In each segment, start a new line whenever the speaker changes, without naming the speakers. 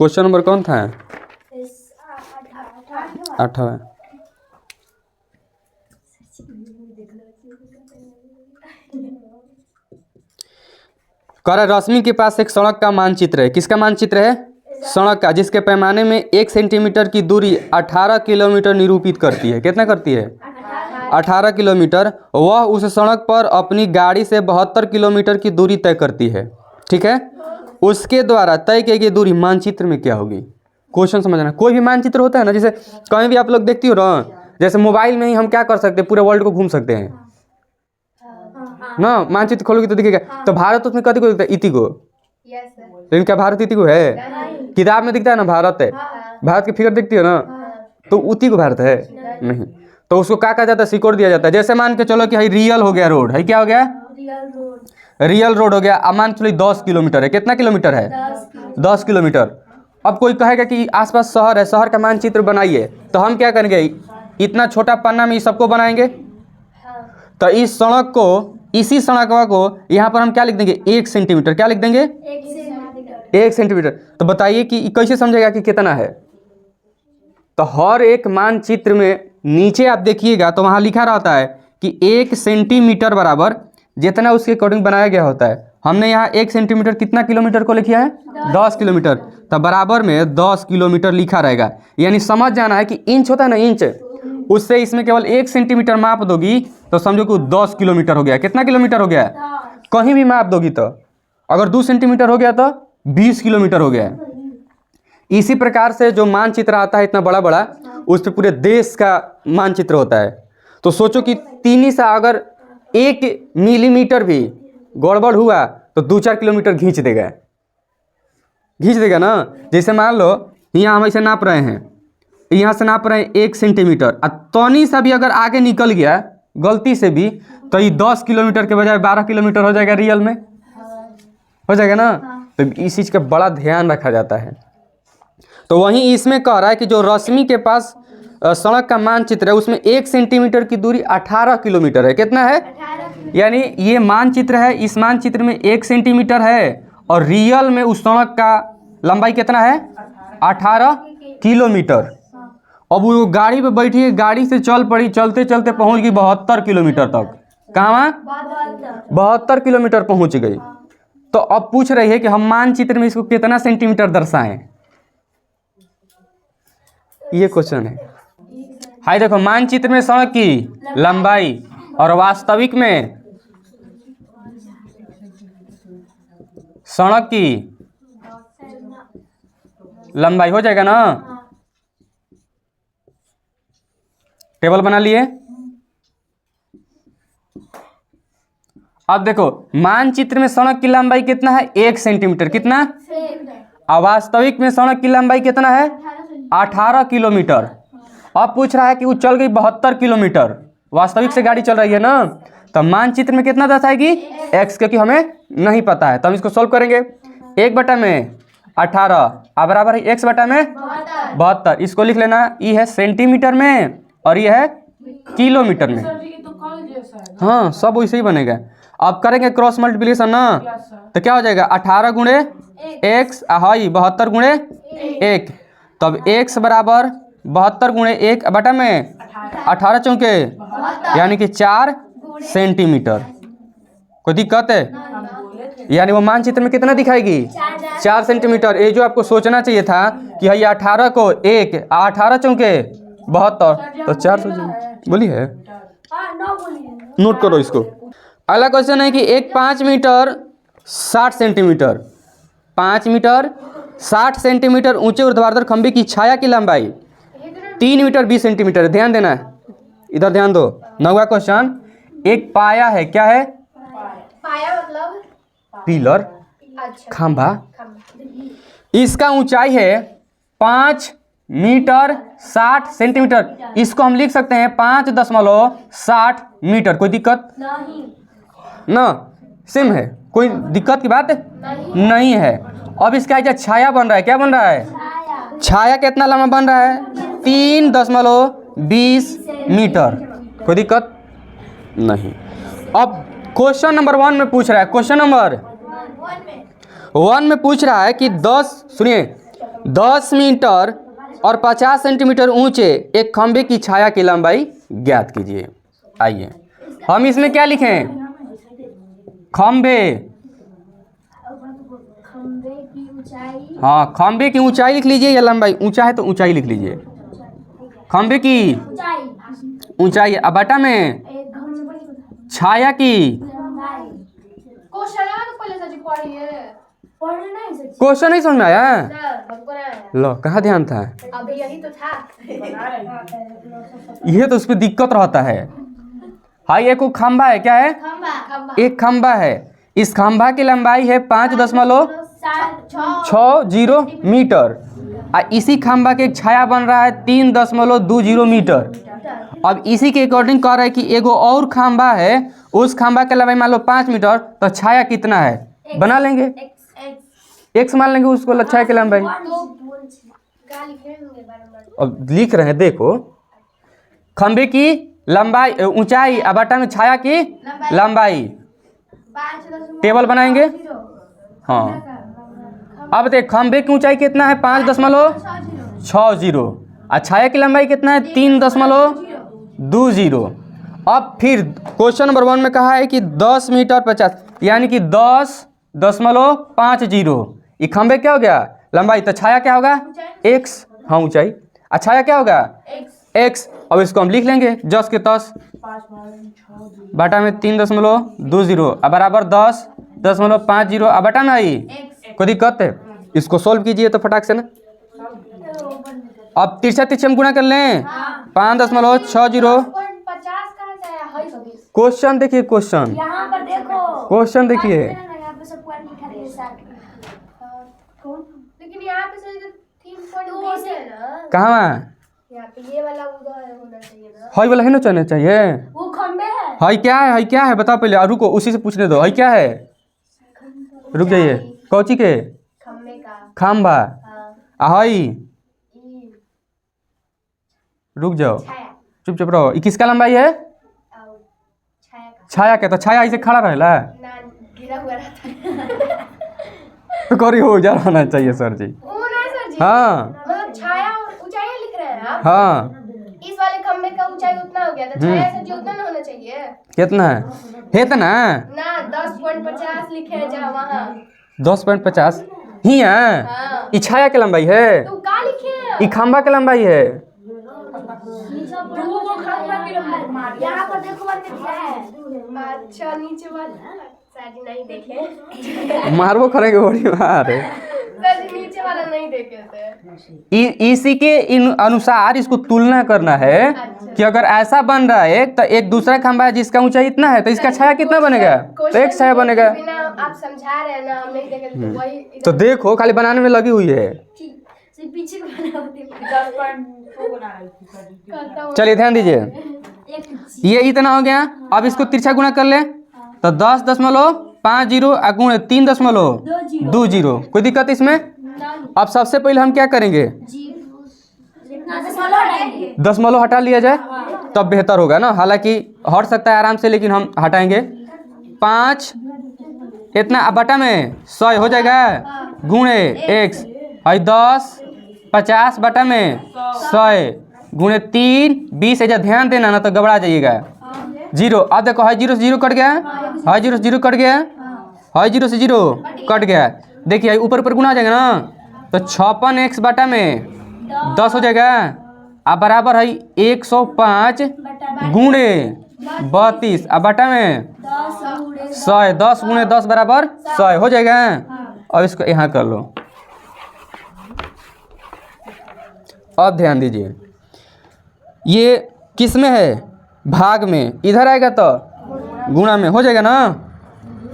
Question number कौन था? 8वां। कह रहा रश्मि के पास एक सड़क का मानचित्र है। किसका मानचित्र है? सड़क का, जिसके पैमाने में 1 सेंटीमीटर की दूरी 18 किलोमीटर निरूपित करती है। कितना करती है? 18 किलोमीटर। वह उस सड़क पर अपनी गाड़ी से 72 किलोमीटर की दूरी तय करती है। ठीक है, उसके द्वारा तय की गई दूरी मानचित्र में क्या होगी? क्वेश्चन समझना। कोई भी मानचित्र होता है ना, जैसे कहीं भी आप लोग देखती हो ना, जैसे मोबाइल में ही हम क्या कर सकते हैं, पूरे वर्ल्ड को घूम सकते हैं ना। मानचित्र खोलोगे तो दिखेगा। तो भारत उसमें कति को दिखता है? इति को। लेकिन क्या भारत इति को है? किताब में दिखता है ना भारत है, भारत की फिगर दिखती है ना, तो उति को भारत है नहीं। तो उसको क्या कहा जाता है? सिकोड़ दिया जाता है। जैसे मान के चलो कि भाई रियल हो गया रोड है, क्या हो गया? रियल रोड हो गया। अब मान चलो 10 किलोमीटर है। कितना किलोमीटर है? 10 किलोमीटर। अब कोई कहेगा कि आसपास शहर है, शहर का मानचित्र बनाइए, तो हम क्या करेंगे? इतना छोटा पन्ना में सबको बनाएंगे। तो इस सड़क को, इसी सड़क को यहाँ पर हम क्या लिख देंगे? 1 सेंटीमीटर। क्या लिख देंगे? 1 सेंटीमीटर। तो बताइए कि कैसे समझेगा कि कितना है? तो हर एक मानचित्र में नीचे आप देखिएगा तो वहाँ लिखा रहता है कि 1 सेंटीमीटर बराबर जितना उसके अकॉर्डिंग बनाया गया होता है। हमने यहाँ 1 सेंटीमीटर कितना किलोमीटर को लिखा है? 10 किलोमीटर। तो बराबर में 10 किलोमीटर लिखा रहेगा। यानी समझ जाना है कि इंच होता है ना, इंच, उससे इसमें केवल 1 सेंटीमीटर माप दोगी तो समझो कि 10 किलोमीटर हो गया। कितना किलोमीटर हो गया? कहीं भी माप दोगी तो। अगर 2 सेंटीमीटर हो गया तो 20 किलोमीटर हो गया। इसी प्रकार से जो मानचित्र आता है इतना बड़ा बड़ा, उस पर पूरे देश का मानचित्र होता है। तो सोचो कि तीनी से अगर 1 मिलीमीटर भी गड़बड़ हुआ तो 2-4 किलोमीटर खींच देगा, खींच देगा ना। जैसे मान लो यहाँ हम ऐसे नाप रहे हैं, यहाँ से नाप रहे हैं 1 सेंटीमीटर, और तनी सा भी अगर आगे निकल गया गलती से भी, तो ये 10 किलोमीटर के बजाय 12 किलोमीटर हो जाएगा। रियल में हो जाएगा ना। तो इस चीज़ का बड़ा ध्यान रखा जाता है। तो वहीं इसमें कह रहा है कि जो रश्मि के पास सड़क का मानचित्र है उसमें 1 सेंटीमीटर की दूरी 18 किलोमीटर है। कितना है? यानी ये मानचित्र है, इस मानचित्र में 1 सेंटीमीटर है और रियल में उस सड़क का लंबाई कितना है? 18 किलोमीटर। अब वो गाड़ी पे बैठी है, गाड़ी से चल पड़ी, चलते चलते पहुंच गई 72 किलोमीटर तक। कहाँ? 72 किलोमीटर पहुंच गई। तो अब पूछ रही है कि हम मानचित्र में इसको कितना सेंटीमीटर दर्शाएं। ये क्वेश्चन है। हाय देखो, मानचित्र में सड़क की लंबाई और वास्तविक में सड़क की लंबाई हो जाएगा ना। टेबल बना लिए। अब देखो मानचित्र में सड़क की लंबाई कितना है? 1 सेंटीमीटर। कितना? और वास्तविक में सड़क की लंबाई कितना है? 18 किलोमीटर। अब पूछ रहा है कि वो चल गई 72 किलोमीटर, वास्तविक से गाड़ी चल रही है ना, तो मानचित्र में कितना दर्शाएगी? x, क्योंकि हमें नहीं पता है। तो हम इसको सॉल्व करेंगे। 1/18 बराबर है x बटा में 72। इसको लिख लेना, ये है सेंटीमीटर में और ये है किलोमीटर में। हाँ, सब वैसे ही बनेगा। अब करेंगे क्रॉस मल्टीप्लिकेशन ना, तो क्या हो जाएगा? 18 गुणे x, 72 गुणे 1। तब x बराबर 72 गुणे 1 बटा में 18 चौके, यानी कि 4 सेंटीमीटर। कोई दिक्कत है? यानी वो मानचित्र में कितना दिखाएगी? 4 सेंटीमीटर। ये जो आपको सोचना चाहिए था कि ये 18 को 1, 18 चौके 72, तो 400 बोली है। नोट करो इसको। अगला क्वेश्चन है कि एक 5 मीटर 60 सेंटीमीटर, 5 मीटर 60 सेंटीमीटर ऊंचे ऊर्ध्वाधर खंभे की छाया की लंबाई 3 मीटर 20 सेंटीमीटर। ध्यान देना है, इधर ध्यान दो। 9वां क्वेश्चन, एक पाया है। क्या है?
पाया मतलब
पिलर, खंभा। इसका ऊंचाई है 5 मीटर 60 सेंटीमीटर। इसको हम लिख सकते हैं 5.60 मीटर। कोई दिक्कत
नहीं
ना? सेम है, कोई दिक्कत की बात नहीं है। अब इसका जो छाया बन रहा है, क्या बन रहा है? छाया कितना लंबा बन रहा है? 3.20 मीटर। कोई दिक्कत नहीं। अब क्वेश्चन नंबर 1 में पूछ रहा है, क्वेश्चन नंबर 1 में पूछ रहा है कि 10, सुनिए, 10 मीटर और 50 सेंटीमीटर ऊंचे एक खंभे की छाया की लंबाई ज्ञात कीजिए। आइए हम इसमें क्या लिखें? खंभे,
खंबे की ऊंचाई।
हाँ खंभे की ऊंचाई लिख लीजिए या लंबाई, ऊंचा है तो ऊंचाई लिख लीजिए। खंभे की
ऊंचाई।
ऊंचाई अब बटा में
एक खंबे की
छाया की
लंबाई। क्वेश्चन है तो पहले से पढ़िए। पढ़ने नहीं सच्ची।
क्वेश्चन नहीं समझ में आया?
ना हमको ना आया।
लो कहाँ ध्यान था?
अभी यही तो था।
ये तो उस पर दिक्कत रहता है। हाँ एक खंभा है, क्या है?
खंबा। खंबा।
एक खंभा है, इस खंभा की लंबाई है 5.60 मीटर और इसी खंभा के एक छाया बन रहा है 3.20 मीटर। अब इसी के अकॉर्डिंग कह रहा है कि एगो और खंभा है, उस खंभा की लंबाई मान लो 5 मीटर, तो छाया कितना है? बना लेंगे, एक्स मान लेंगे उसको छाया की लंबाई। अब लिख रहे हैं, देखो खंभे की लंबाई ऊंचाई अब बटा में छाया की लंबाई, टेबल बनाएंगे। हाँ अब देख खंभे की ऊंचाई कितना है? 5.60 और छाया की लंबाई कितना है? 3.20। अब फिर क्वेश्चन नंबर 1 में कहा है कि 10 मीटर 50 यानी कि 10.50। ये खंभे क्या हो गया? लंबाई। तो छाया क्या होगा? एक्स। हाँ ऊंचाई। और छाया क्या होगा? एक्स। अब इसको हम लिख लेंगे 10 के 10 बटा में 3.20 और बराबर 10.50 और बटा में आई। कोई दिक्कत है? इसको सोल्व कीजिए तो फटाक से ना। अब तिरछा तिरछे हम गुणा कर लें। 5.60। क्वेश्चन देखिए, क्वेश्चन
यहाँ पर देखो।
क्वेश्चन देखिए।
यहाँ पे सब पॉइंट लिखा है साथ में। लेकिन यहाँ पे से 3.20 है ना।
कहाँ?
यहाँ पे ये वाला उधर होना चाहिए ना।
हाई वाला है ना, चलना चाहिए।
वो खंबे है।
हाई क्या है? हाई क्या है बताओ पहले। रुको उसी से पूछने दो, हाई क्या है? रुक जाइए, कौची के?
खंबे का।
खंबा।
हाँ।
हाई
ई।
रुक जाओ,
छाया।
चुप चुप रहो। ये किसका लंबाई है?
छाया का।
छाया के। तो छाया ऐसे खड़ा रहेला
ना गिरा हुआ रहता है।
तो करी हो जा रहना चाहिए सर जी।
वो ना सर जी।
हाँ
मतलब छाया और ऊंचाई लिख रहे हैं आप।
हाँ
इस वाले खंबे का ऊंचाई उतना हो गया तो छाया सर जी उतना ना होना चाहिए।
कितना है? है तो ना
ना 10.50 लिखे हैं जहाँ वहाँ।
10.50 ही है।
हाँ।
ये छाया की लंबाई है,
तो का लिखे हैं?
ये खंबा की लंबाई है।
यहाँ पर देखो बात क्या है। अच्छा नीचे वाला सर जी नहीं देखे।
मारबो करेंगे बड़ी मार।
सर जी नीचे वाला नहीं देखे थे।
इसी के अनुसार इसको तुलना करना है कि अगर ऐसा बन रहा है तो एक दूसरा खंबा है जिसका ऊंचाई इतना है तो इसका छाया कितना बनेगा? तो एक छाया बनेगा।
बिना आप समझा रहे हैं ना, हम नहीं देखे तो वही
तो देखो खाली बनाने में लगी हुई है।
पीछे को बना होती है।
चलिए ध्यान दीजिए, ये इतना हो गया। अब इसको तिरछा गुणा कर ले तो 10.50 और गुणे 3.20। कोई दिक्कत इसमें? अब सबसे पहले हम क्या करेंगे? दशमलव हटा लिया जाए तब बेहतर होगा ना। हालांकि हट सकता है आराम से, लेकिन हम हटाएंगे। 5 इतना अब बटा में 100 हो जाएगा गुणे एक्स। और 10.50 बटा में 100 गुणे 3 20। ऐसा ध्यान देना ना तो घबरा जाइएगा। 0। अब देखो हाई 0 से 0 कट गया, हाई 0 से 0 कट गया, हाई 0 से 0 कट गया। देखिए ऊपर ऊपर गुना हो जाएगा ना तो 56x बटा में 10 हो जाएगा। अब बराबर है 105 गुणे 32 अब बटा में 100। 10 गुणे 10 बराबर 100 हो जाएगा। अब इसको यहाँ कर लो। अब ध्यान दीजिए, ये किस में है? भाग में। इधर आएगा तो गुणा में हो जाएगा ना।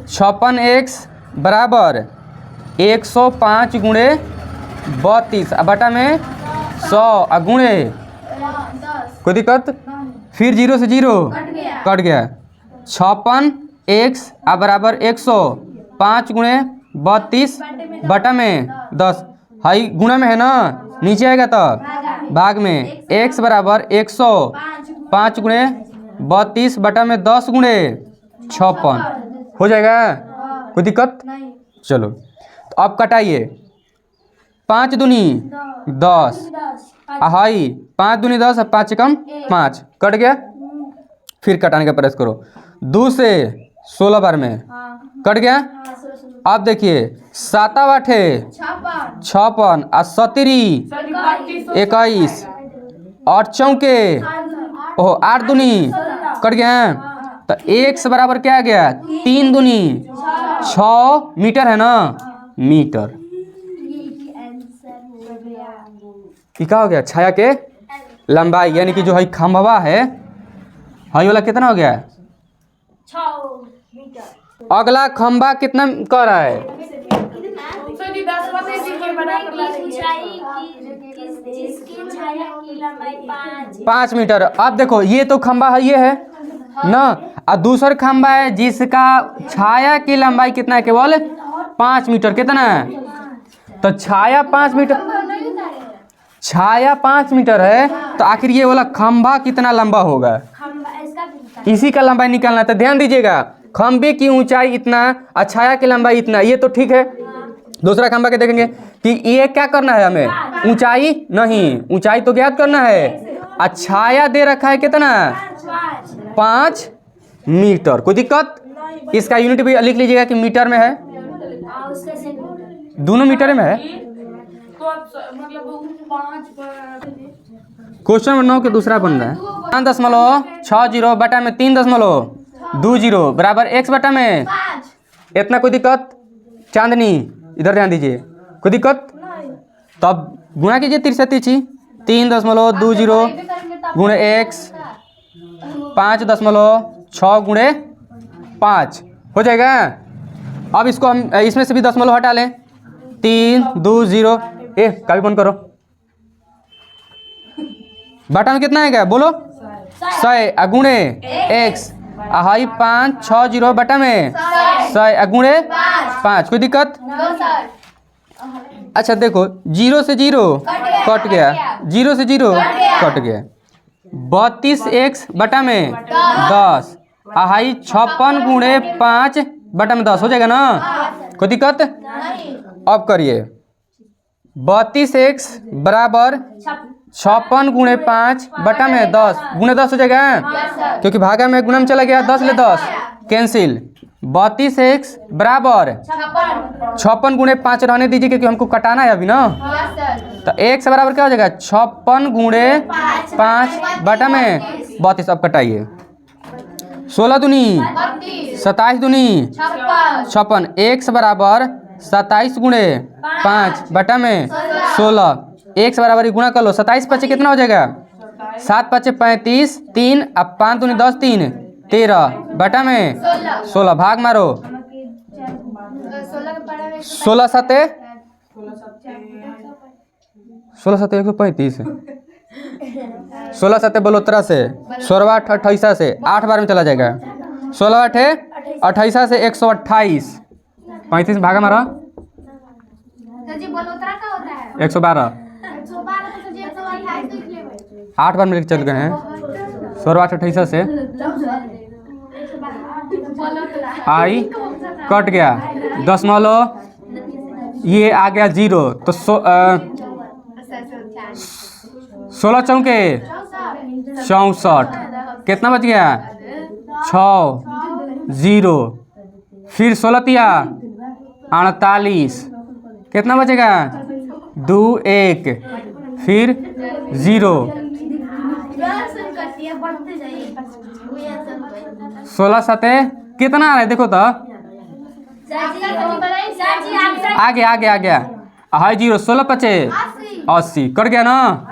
56x बराबर 105 गुणे 32 अब बटा में 100 और गुणे। कोई दिक्कत? फिर 0 से 0 कट गया। 56x अब बराबर 105 गुणे 32 बटा में 10। हाई गुणा में है ना, नीचे आएगा तो भाग में। x बराबर 105 गुणे 32 बटा में 10 गुणे 56 हो जाएगा। कोई दिक्कत? चलो तो अब कटाइए। 5 दूनी 10, हाई 5 दूनी 10 और 5 कम 5, कट गया। फिर कटाने का प्रयास करो, 2 से 16 बार में कट गया। अब देखिए 7 8 56 और 17 21 और चौके ओह 8 दूनी कट गया। तो 1 से बराबर क्या आ गया, 3 दूनी 6 मीटर है ना, मीटर। ये क्या हो गया, छाया के लंबाई, यानी कि जो है खंभवा है हई वाला कितना हो गया,
6 मीटर।
अगला खंभा कितना कह रहा है,
जिसकी छाया की लंबाई 5।
5 मीटर। अब देखो ये तो खंभा है, ये है ना, और दूसरा खंभा है जिसका छाया की लंबाई कितना है, केवल 5 मीटर। कितना है, तो छाया 5 मीटर, छाया 5 मीटर है, तो आखिर ये वाला खंभा कितना लंबा होगा, इसी का लंबाई निकालना है। तो ध्यान दीजिएगा, खंभे की ऊंचाई इतना और छाया की लंबाई इतना, ये तो ठीक है। दूसरा खंभा के देखेंगे कि ये क्या करना है हमें, ऊंचाई नहीं, ऊंचाई तो ज्ञात करना है, और छाया दे रखा है कितना, 5 मीटर। कोई दिक्कत, इसका यूनिट भी लिख लीजिएगा कि मीटर में है, दोनों मीटर में है। क्वेश्चन नंबर 9 के दूसरा बन रहा है, 5.60 बटा में 3.20 बराबर x बटा में इतना। कोई दिक्कत, चांदनी इधर ध्यान दीजिए, कोई दिक्कत, तब गुणा कीजिए 63 3.20 गुणे x 5.6 गुणे 5 हो जाएगा। अब इसको हम इसमें से भी दशमलव हटा लें, 3 2 0 ए काफी बंद करो, बटा में कितना आएगा बोलो, 100 गुणे x हाई 560 बटा में 100 गुणे 5। कोई दिक्कत, अच्छा देखो 0 से 0 कट गया, 0 से 0 कट गया, 32x बटा में 10 हाई 56 गुणे 5 बटा में 10 हो जाएगा ना, कोई दिक्कत। अब करिए 32x बराबर 56 गुणे 5 बटा में 10 गुणे 10 हो जाएगा, क्योंकि भागा में गुणा में चला गया, 10 ले 10 कैंसिल। 32x बराबर 56 गुणे 5 रहने दीजिए क्योंकि हमको कटाना है अभी ना, तो x बराबर क्या हो जाएगा, 56 गुणे 5 बटा में 32। अब कटाइए, 16 दूनी 27 दूनी 56, x बराबर 27 गुणे 5 बटा में 16, x बराबर गुणा कर लो, 27 पचे कितना हो जाएगा, 7 पचे 35, 3 अब 5 दूनी 10 3 13 बटा में 16, भाग मारो, 16 सते 135, 16 सते बोलो 13 से 16 8 28 से 8 बार में चला जाएगा, 16 8 28 से 128, 35 भागा मारो 112, 8 बार में चल गए हैं, 16 8 28 से आई कट गया, दशमलव ये आ गया 0, तो 16 चौके 64, कितना बच गया 6 0, फिर 16 तिया 48, कितना बचेगा 2 1, फिर 0, 16 सते कितना आ रहा है देखो तो, आगे आगे आ गया, हाई 0, 16 पचे 80 कट गया ना,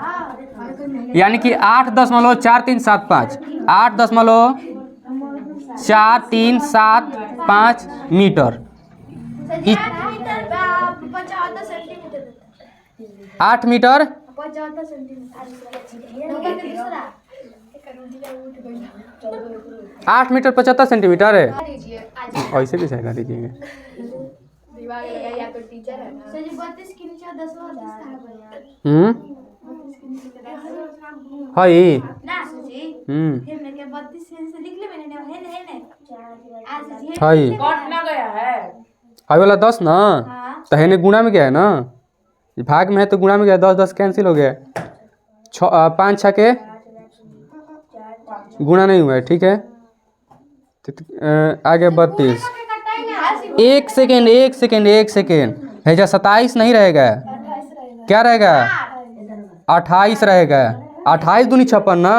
यानी कि 8.4375 8.4375 मीटर, 8 मीटर 8 मीटर 75 सेंटीमीटर है, ऐसे भी सही दीजिएगा। हाई हाई हाई वाला 10 ना, तो है गुणा में क्या है ना, भाग में है तो गुणा में गया, 10 10 कैंसिल हो गया। 5 6 के गुणा नहीं हुआ है, ठीक है। आ गया 32। एक सेकेंड भेजा 27 नहीं रहेगा, क्या रहेगा? 28 रहेगा। 28 दूनी 56 ना।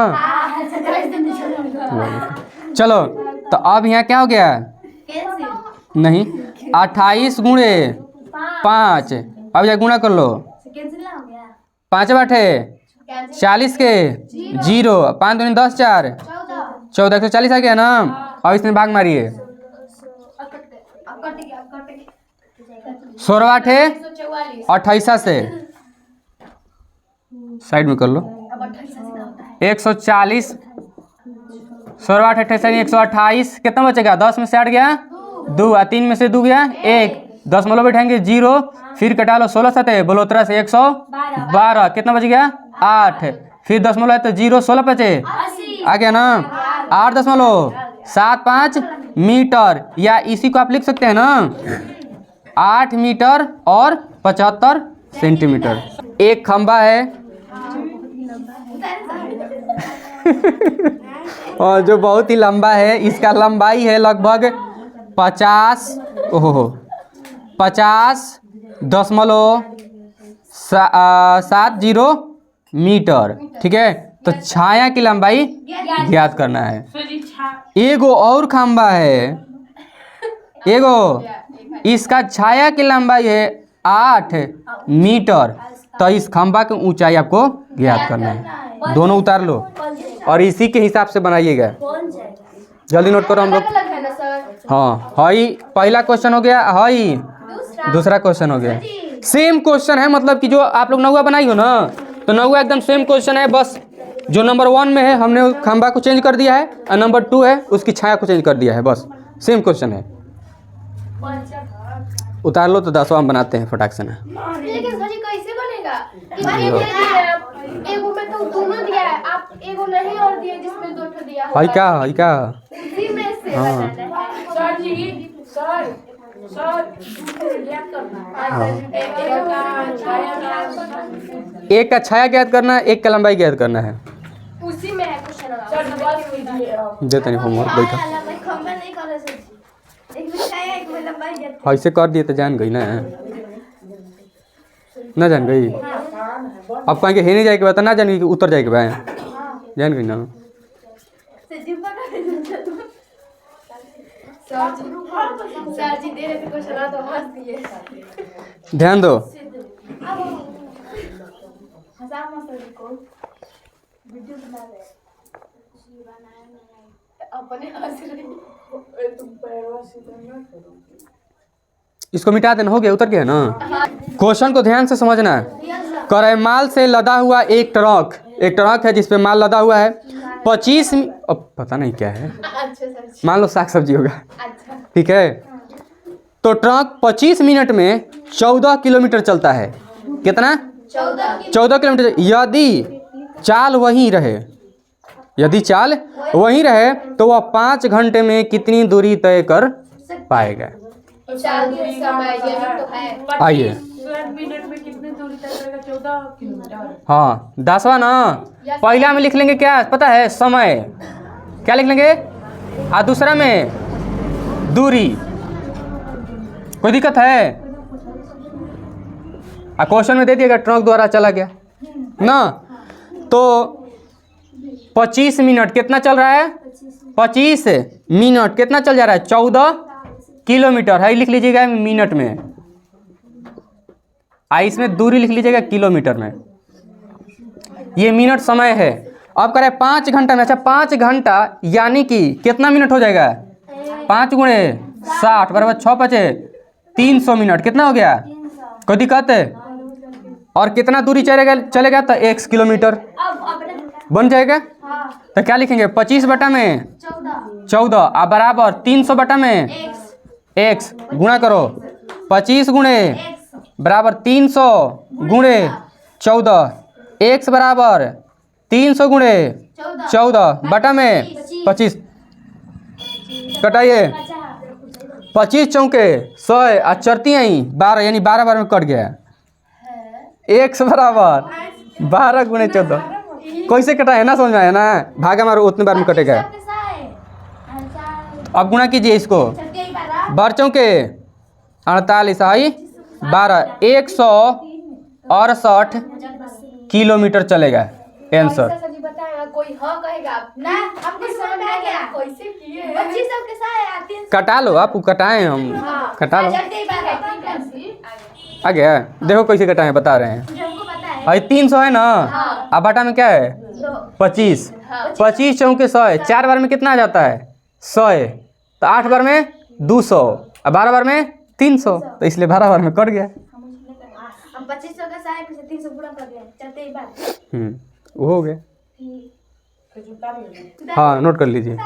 चलो तो अब यहाँ क्या हो गया? नहीं, 28 गुणे 5, अब यहाँ गुणा कर लो। 5 बाटे 40 के 0, 5 दूनी 10 4 14, 140 आ गया ना। अब इसमें भाग मारिए। 16 आठे 28 से साइड में कर लो। 140 16 8 28 128, कितना बचेगा? 10 में से 8 गया 2, 3 में से 2 गया 1, 10 मतलब बैठाएंगे 0, फिर कटा लो 16 7 बलोतरा से 112, कितना बच गया? 8, फिर 10 मतलब तो 0 16 बचे आ गया ना। 8.75 मीटर, या इसी को आप लिख सकते हैं ना 8 मीटर और 75 सेंटीमीटर। एक खंबा है और जो बहुत ही लंबा है, इसका लंबाई है लगभग 50.70 मीटर, ठीक है। तो छाया की लंबाई ज्ञात करना है। एगो और खंबा है, एगो इसका छाया की लंबाई है 8 मीटर, तो इस खंबा की ऊंचाई आपको ज्ञात करना है। दोनों उतार लो और इसी के हिसाब से बनाइएगा। जल्दी नोट करो हम लोग। हाँ, हई पहला क्वेश्चन हो गया, हई दूसरा क्वेश्चन हो गया। सेम क्वेश्चन है, मतलब कि जो आप लोग नौवा बनाई हो ना, तो नौवा एकदम सेम क्वेश्चन है। बस जो नंबर 1 में है हमने खंबा को चेंज कर दिया है, और नंबर 2 है उसकी छाया को चेंज कर दिया है। बस सेम क्वेश्चन है। उतार लो तो 10वां हम बनाते हैं फटाक से ना।
लेकिन सर जी कैसे बनेगा? एगो में तो दोनों दिया है, आप एगो नहीं और दिए जिसमें 2 ठो दिया हुआ
हई क्या हई क्या?
उसी में से
हाँ।
बनाना है। सर जी सर ज्ञात करना है।
एक का छाया ज्ञात करना है, एक का लंबाई ज्ञात करना है।
उसी में है क्वेश्चन।
देते नहीं होमवर्क, बैठो।
खंबा नहीं कर रहे सर जी, एक में छाया एक में लंबाई ज्ञात।
ऐसे कर दिए तो जान गई ना जान गई। अब कहेंगे हे नहीं जाए के बाद ना जान गई कि उतर जाए के बाद जान गई ना।
सर जी दे रहे थे क्वेश्चन तो हंस दिए।
ध्यान दो।
अपने हंस रहे।
इसको मिटा देना, हो गया, उतर गया ना। क्वेश्चन को ध्यान से समझना है। करैमाल से लदा हुआ एक ट्रक है जिसपे माल लदा हुआ है। 25 अब पता नहीं क्या है,
अच्छा सर जी।
मान लो साग सब्जी होगा,
अच्छा
ठीक है। तो ट्रक 25 मिनट में 14 किलोमीटर चलता है। कितना? 14 किलोमीटर। यदि चाल वहीं रहे तो वह 5 घंटे में कितनी दूरी तय कर पाएगा? आइए,
मिनट में कितनी दूरी तय करेगा? 14 किलोमीटर।
हाँ 10वां ना। पहला में लिख लेंगे क्या पता है? समय। क्या लिख लेंगे? और दूसरा में दूरी। कोई दिक्कत है? क्वेश्चन में दे दिएगा ट्रक द्वारा चला गया ना। तो 25 मिनट कितना चल रहा है? 25 मिनट कितना चल जा रहा है? 14 किलोमीटर है, लिख लीजिएगा मिनट में। इसमें दूरी लिख लीजिएगा किलोमीटर में। ये मिनट समय है। अब करें 5 घंटा में। अच्छा 5 घंटा यानी कि कितना मिनट हो जाएगा? 5 गुणे 60 बराबर 6 5 300 मिनट। कितना हो गया? कोई दिक्कत है? और कितना दूरी चलेगा तो 1 किलोमीटर बन जाएगा। तो क्या लिखेंगे? 25 बटा में 14 और बराबर 300 बटा में x गुणा करो। 25 गुणे बराबर 300 गुणे 14, x बराबर 300 गुणे 14 बटा में 25। कटाइए। 25 चौके 100 और चरती आई 12, यानी 12 बार में कट गया। x बराबर 12 गुणे 14। कैसे कटा है ना, समझ में आया ना? भाग हमारा उतने बार में कटेगा। अब गुणा कीजिए इसको, बर्चों के 48 आई 12, 168 किलोमीटर चलेगा आंसर।
सर जी बताएगा कोई हाँ कहेगा ना, हमको समझ में आ गया कैसे किए बच्ची सब के साथ 300
कटा लो, आप कटाए हम, कटा लो।
जल्दी बात
आ गया, देखो कैसे कटाए बता रहे हैं।
हमको पता है।
अरे 300 है ना, अब बटा में क्या है 25, 25 चौके 100 है, 4 बार में कितना आ जाता है 100 है, तो 8 बार में 200 और 12 बार में 300, तो इसलिए 12 बार में कट गया।
हम 2500 का सारे में 300 पूरा कर दिया, चलते ही बात।
वो हो गया। हाँ नोट कर लीजिए।